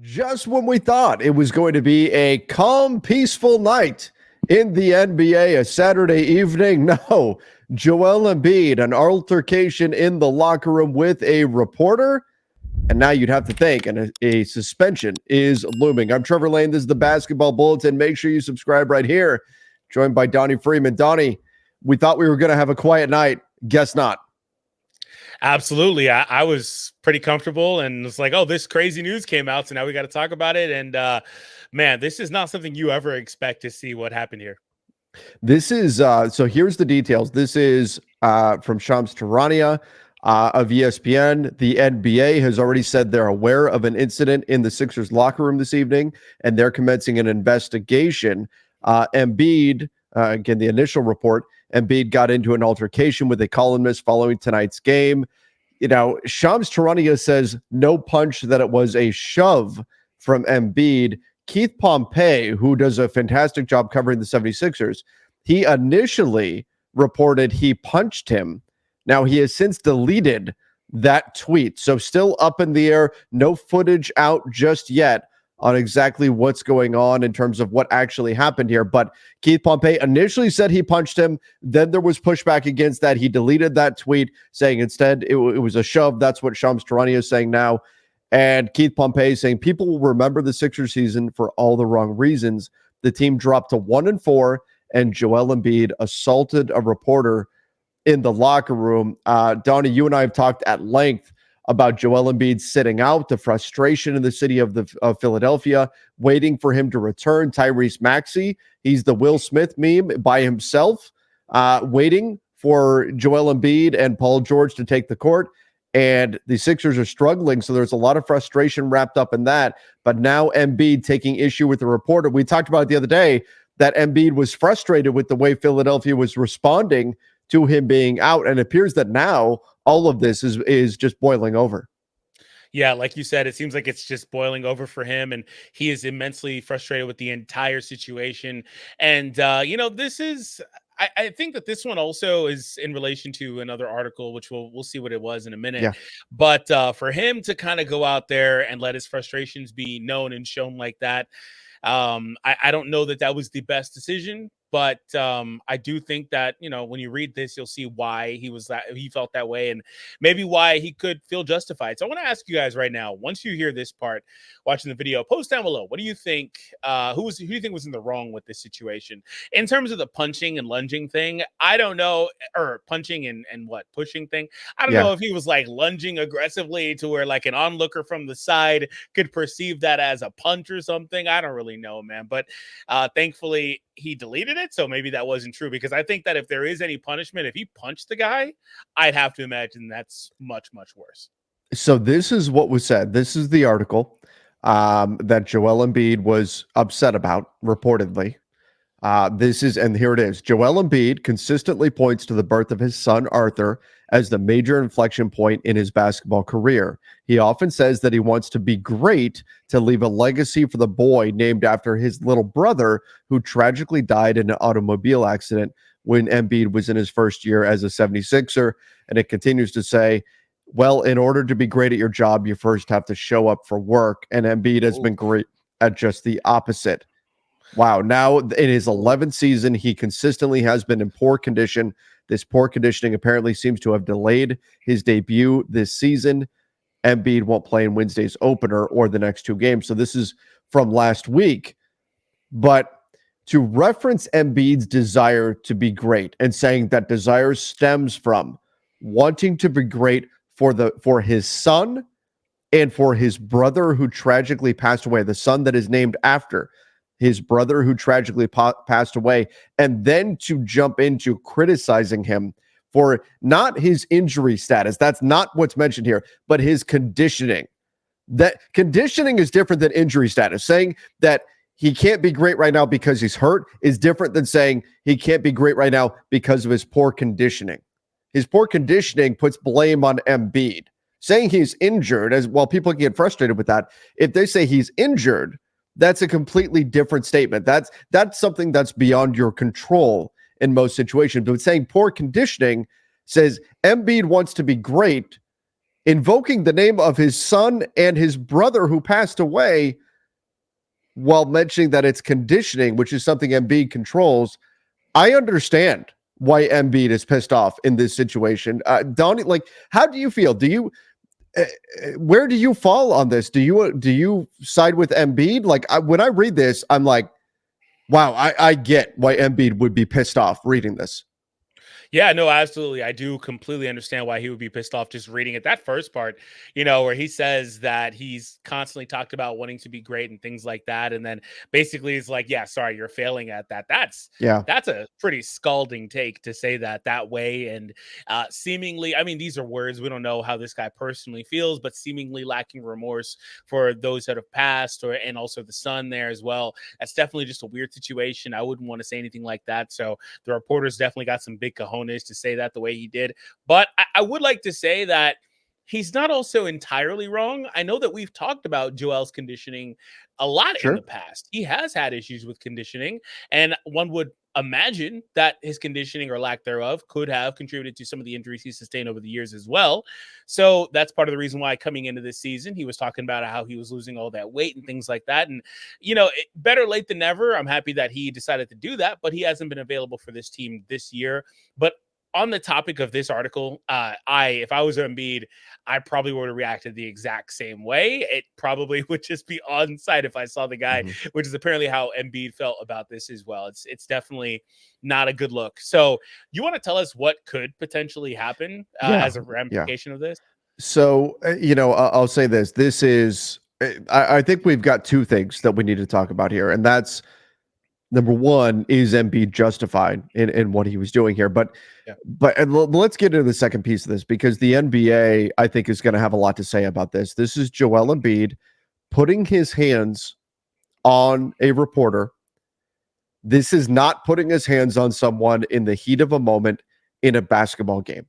Just when we thought it was going to be a calm, peaceful night in the NBA, a Saturday evening, no, Joel Embiid, an altercation in the locker room with a reporter, and now you'd have to think, and a suspension is looming. I'm Trevor Lane. This is the Basketball Bulletin. Make sure you subscribe right here. Joined by Donnie Freeman. Donnie, we thought we were going to have a quiet night. Guess not. Absolutely. I was pretty comfortable and it's like, oh, this crazy news came out. So now we got to talk about it. And man, this is not something you ever expect to see what happened here. This is, so here's the details. This is from Shams Charania of ESPN. The NBA has already said they're aware of an incident in the Sixers locker room this evening, and they're commencing an investigation. Embiid, again, the initial report, Embiid got into an altercation with a columnist following tonight's game. You know, Shams Charania says no punch, that it was a shove from Embiid. Keith Pompey, who does a fantastic job covering the 76ers, he initially reported he punched him. Now, he has since deleted that tweet. So still up in the air, no footage out just yet on exactly what's going on in terms of what actually happened here. But Keith Pompey initially said he punched him. Then there was pushback against that. He deleted that tweet, saying instead it was a shove. That's what Shams Charania is saying now. And Keith Pompey saying people will remember the Sixers season for all the wrong reasons. The team dropped to 1-4, and Joel Embiid assaulted a reporter in the locker room. Donnie, you and I have talked at length about Joel Embiid sitting out, the frustration in the city of Philadelphia, waiting for him to return. Tyrese Maxey, he's the Will Smith meme by himself, waiting for Joel Embiid and Paul George to take the court. And the Sixers are struggling, so there's a lot of frustration wrapped up in that. But now Embiid taking issue with the reporter. We talked about it the other day that Embiid was frustrated with the way Philadelphia was responding to him being out, and it appears that now all of this is just boiling over. Yeah, like you said, it seems like it's just boiling over for him, and he is immensely frustrated with the entire situation. And this is, I think that this one also is in relation to another article, which we'll see what it was in a minute. Yeah. But for him to kind of go out there and let his frustrations be known and shown like that, I don't know that was the best decision. But I do think that, when you read this, you'll see why he felt that way, and maybe why he could feel justified. So I want to ask you guys right now, once you hear this part, watching the video, post down below. What do you think? Who do you think was in the wrong with this situation? In terms of the punching and lunging thing, I don't know, or punching and what, pushing thing. I don't know if he was like lunging aggressively to where like an onlooker from the side could perceive that as a punch or something. I don't really know, man. But thankfully, he deleted it, so maybe that wasn't true, because I think that if there is any punishment, if he punched the guy, I'd have to imagine that's much, much worse. So this is what was said. This is the article that Joel Embiid was upset about, reportedly. And here it is. Joel Embiid consistently points to the birth of his son, Arthur, as the major inflection point in his basketball career. He often says that he wants to be great, to leave a legacy for the boy named after his little brother, who tragically died in an automobile accident when Embiid was in his first year as a 76er. And it continues to say, well, in order to be great at your job, you first have to show up for work. And Embiid has been great at just the opposite. Wow. Now, in his 11th season, he consistently has been in poor condition. This poor conditioning apparently seems to have delayed his debut this season. Embiid won't play in Wednesday's opener or the next two games. So this is from last week. But to reference Embiid's desire to be great and saying that desire stems from wanting to be great for his son and for his brother who tragically passed away, the son that is named after his brother who tragically passed away, and then to jump into criticizing him for not his injury status. That's not what's mentioned here, but his conditioning. That conditioning is different than injury status. Saying that he can't be great right now because he's hurt is different than saying he can't be great right now because of his poor conditioning. His poor conditioning puts blame on Embiid. Saying he's injured, as well, people can get frustrated with that. If they say he's injured, that's a completely different statement. That's something that's beyond your control in most situations. But saying poor conditioning says Embiid wants to be great, invoking the name of his son and his brother who passed away while mentioning that it's conditioning, which is something Embiid controls. I understand why Embiid is pissed off in this situation. Donnie, like, how do you feel? Do you where do you fall on this? Do you side with Embiid? Like, when I read this, I'm like, wow, I get why Embiid would be pissed off reading this. Yeah, no, absolutely. I do completely understand why he would be pissed off just reading it. That first part, where he says that he's constantly talked about wanting to be great and things like that. And then basically he's like, yeah, sorry, you're failing at that. Yeah. That's a pretty scalding take to say that way. And seemingly, I mean, these are words. We don't know how this guy personally feels, but seemingly lacking remorse for those that have passed and also the son there as well. That's definitely just a weird situation. I wouldn't want to say anything like that. So the reporters definitely got some big cojones to say that the way he did. But I would like to say that he's not also entirely wrong. I know that we've talked about Joel's conditioning a lot in Sure. the past. He has had issues with conditioning, and one would imagine that his conditioning or lack thereof could have contributed to some of the injuries he sustained over the years as well. So that's part of the reason why coming into this season, he was talking about how he was losing all that weight and things like that. And, better late than never. I'm happy that he decided to do that, but he hasn't been available for this team this year. But on the topic of this article, if I was Embiid, I probably would have reacted the exact same way. It probably would just be on site if I saw the guy, which is apparently how Embiid felt about this as well. It's definitely not a good look. So you want to tell us what could potentially happen as a Yeah. ramification of this? So, I'll say this. This is, I think we've got two things that we need to talk about here. And that's number one, is Embiid justified in what he was doing here? But, Yeah. let's get into the second piece of this, because the NBA, I think, is going to have a lot to say about this. This is Joel Embiid putting his hands on a reporter. This is not putting his hands on someone in the heat of a moment in a basketball game.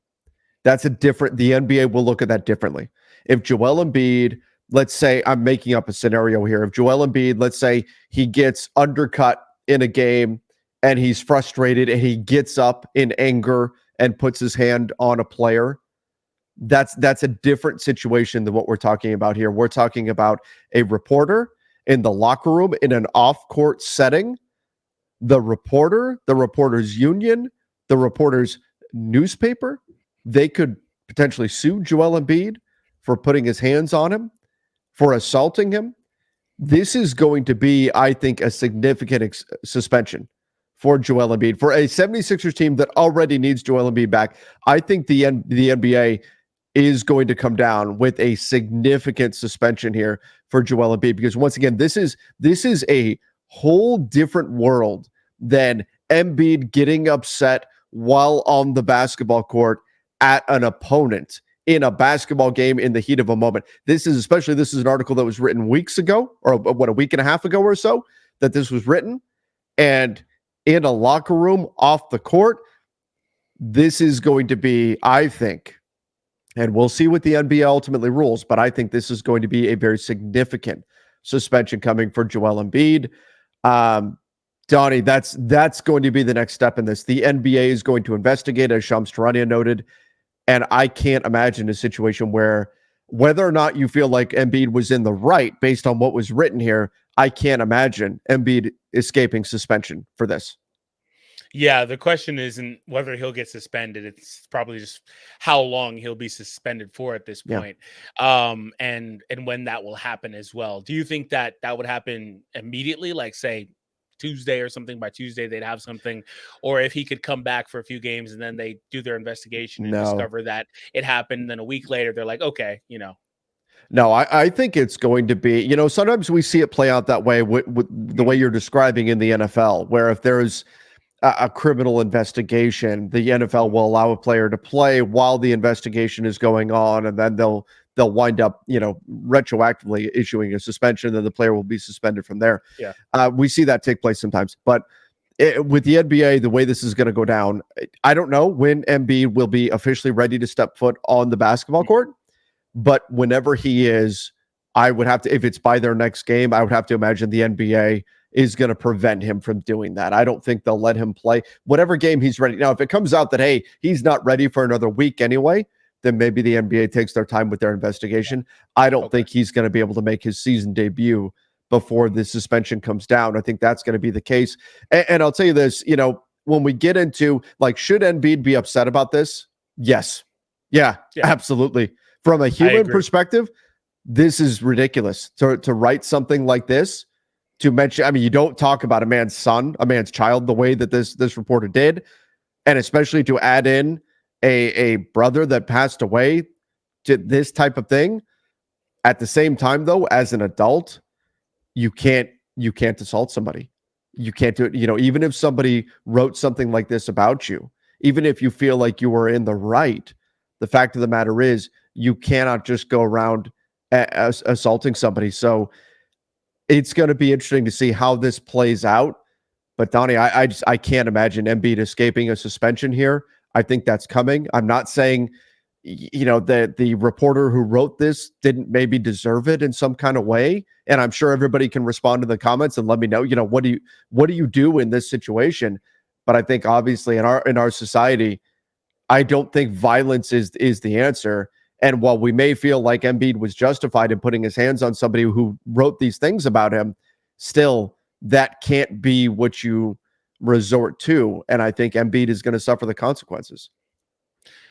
The NBA will look at that differently. If Joel Embiid, let's say, I'm making up a scenario here. If Joel Embiid, let's say he gets undercut in a game and he's frustrated and he gets up in anger and puts his hand on a player, that's a different situation than what we're talking about here. We're talking about a reporter in the locker room in an off-court setting. The reporter's union, the reporter's newspaper, they could potentially sue Joel Embiid for putting his hands on him, for assaulting him. This is going to be, I think, a significant suspension for Joel Embiid, for a 76ers team that already needs Joel Embiid back. I think the NBA is going to come down with a significant suspension here for Joel Embiid, because once again, this is a whole different world than Embiid getting upset while on the basketball court at an opponent in a basketball game in the heat of a moment. This is an article that was written weeks ago, or a week and a half ago or so, that this was written. And in a locker room off the court, this is going to be, I think, and we'll see what the NBA ultimately rules, but I think this is going to be a very significant suspension coming for Joel Embiid. Donnie, that's going to be the next step in this. The NBA is going to investigate, as Shams Charania noted, and I can't imagine a situation where, whether or not you feel like Embiid was in the right based on what was written here, I can't imagine Embiid escaping suspension for this. Yeah, the question isn't whether he'll get suspended. It's probably just how long he'll be suspended for at this point. And when that will happen as well. Do you think that would happen immediately, like say Tuesday or something? By Tuesday they'd have something, or if he could come back for a few games and then they do their investigation and No. discover that it happened, and then a week later they're like, okay, No, I think it's going to be, sometimes we see it play out that way with the way you're describing in the NFL, where if there's a criminal investigation, the NFL will allow a player to play while the investigation is going on, and then they'll wind up, retroactively issuing a suspension, then the player will be suspended from there. Yeah. We see that take place sometimes, but with the NBA, the way this is going to go down, I don't know when Embiid will be officially ready to step foot on the basketball court, but whenever he is, I would have to, if it's by their next game, I would have to imagine the NBA is going to prevent him from doing that. I don't think they'll let him play whatever game he's ready. Now, if it comes out that, hey, he's not ready for another week anyway, then maybe the NBA takes their time with their investigation. I don't think he's going to be able to make his season debut before the suspension comes down. I think that's going to be the case. And I'll tell you this, when we get into like, should Embiid be upset about this? Yes. Yeah. Absolutely. From a human perspective, this is ridiculous to write something like this, to mention. I mean, you don't talk about a man's son, a man's child, the way that this reporter did, and especially to add in a brother that passed away to this type of thing. At the same time, though, as an adult, you can't assault somebody. You can't do it. Even if somebody wrote something like this about you, even if you feel like you were in the right, the fact of the matter is you cannot just go around assaulting somebody. So it's going to be interesting to see how this plays out. But Donnie, I can't imagine Embiid escaping a suspension here. I think that's coming. I'm not saying, that the reporter who wrote this didn't maybe deserve it in some kind of way. And I'm sure everybody can respond to the comments and let me know, what do you do in this situation? But I think obviously in our society, I don't think violence is the answer. And while we may feel like Embiid was justified in putting his hands on somebody who wrote these things about him, still that can't be what you resort to. And I think Embiid is going to suffer the consequences.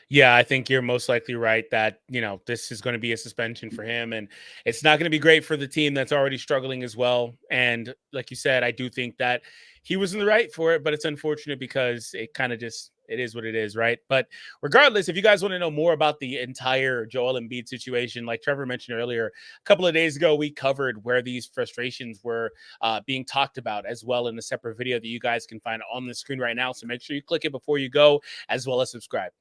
Yeah, I think you're most likely right that, this is going to be a suspension for him, and it's not going to be great for the team that's already struggling as well. And like you said, I do think that he was in the right for it, but it's unfortunate because it kind of just, it is what it is, right? But regardless, if you guys want to know more about the entire Joel Embiid situation, like Trevor mentioned earlier, a couple of days ago, we covered where these frustrations were being talked about as well in a separate video that you guys can find on the screen right now. So make sure you click it before you go, as well as subscribe.